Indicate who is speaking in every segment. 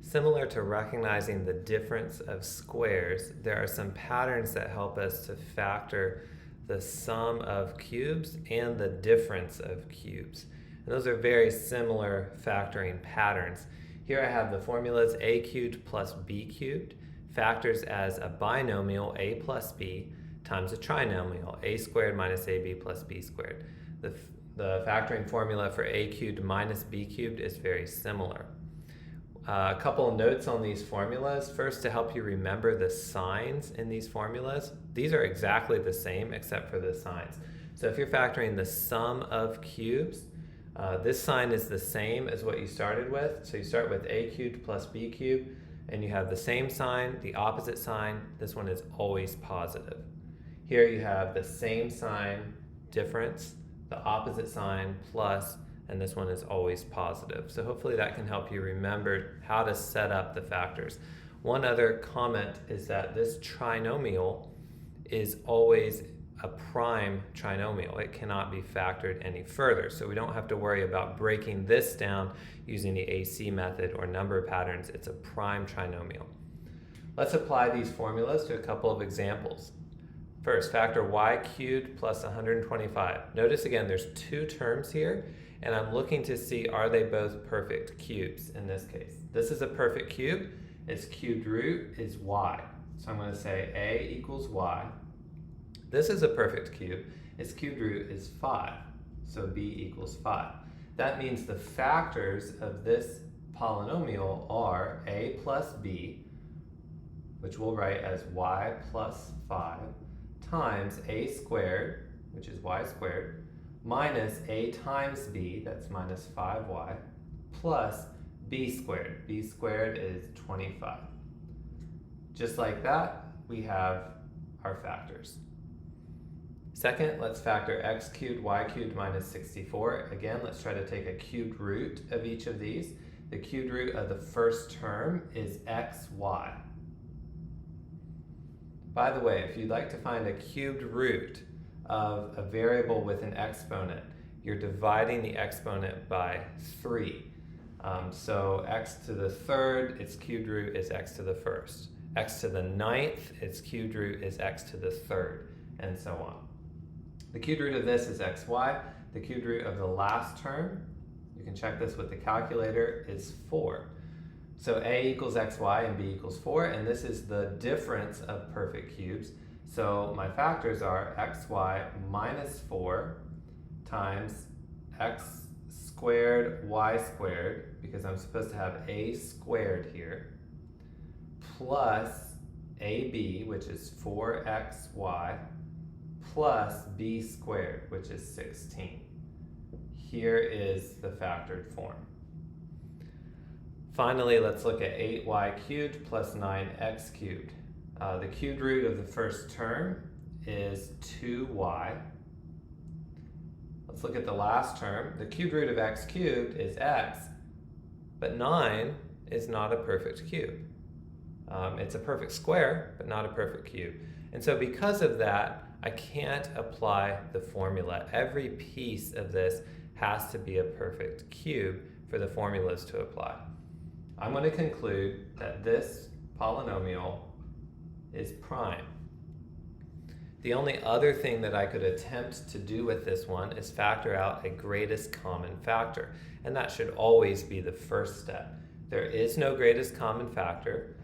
Speaker 1: Similar to recognizing the difference of squares, there are some patterns that help us to factor the sum of cubes and the difference of cubes. And those are very similar factoring patterns. Here I have the formulas a cubed plus b cubed factors as a binomial a plus b times a trinomial a squared minus ab plus b squared. The factoring formula for a cubed minus b cubed is very similar. A couple of notes on these formulas. First, to help you remember the signs in these formulas, these are exactly the same except for the signs. So if you're factoring the sum of cubes, this sign is the same as what you started with. So you start with a cubed plus b cubed, and you have the same sign, the opposite sign. This one is always positive. Here you have the same sign, difference, the opposite sign, plus, and this one is always positive. So hopefully that can help you remember how to set up the factors. One other comment is that this trinomial is always a prime trinomial. It cannot be factored any further. So we don't have to worry about breaking this down using the AC method or number patterns. It's a prime trinomial. Let's apply these formulas to a couple of examples. First, factor y cubed plus 125. Notice again, there's two terms here, and I'm looking to see, are they both perfect cubes in this case? This is a perfect cube. Its cubed root is y. So I'm going to say a equals y. This is a perfect cube. Its cubed root is 5. So b equals 5. That means the factors of this polynomial are a plus b, which we'll write as y plus 5, times a squared, which is y squared, minus a times b, that's minus 5y, plus b squared. B squared is 25. Just like that, we have our factors. Second, let's factor x cubed, y cubed minus 64. Again, let's try to take a cubed root of each of these. The cubed root of the first term is xy. By the way, if you'd like to find a cubed root of a variable with an exponent, you're dividing the exponent by 3. So x to the third, its cubed root is x to the first. X to the ninth, its cubed root is x to the third, and so on. The cubed root of this is xy. The cubed root of the last term, you can check this with the calculator, is 4. So a equals xy and b equals 4, and this is the difference of perfect cubes. So my factors are xy minus 4 times x squared y squared, because I'm supposed to have a squared here, plus ab, which is 4xy, plus b squared, which is 16. Here is the factored form. Finally, let's look at 8y cubed plus 9x cubed. The cubed root of the first term is 2y. Let's look at the last term. The cubed root of x cubed is x, but 9 is not a perfect cube. It's a perfect square, but not a perfect cube. And so because of that, I can't apply the formula. Every piece of this has to be a perfect cube for the formulas to apply. I'm going to conclude that this polynomial is prime. The only other thing that I could attempt to do with this one is factor out a greatest common factor, and that should always be the first step. There is no greatest common factor.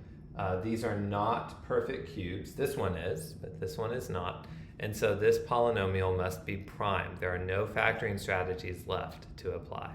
Speaker 1: These are not perfect cubes. This one is, but this one is not. And so this polynomial must be prime. There are no factoring strategies left to apply.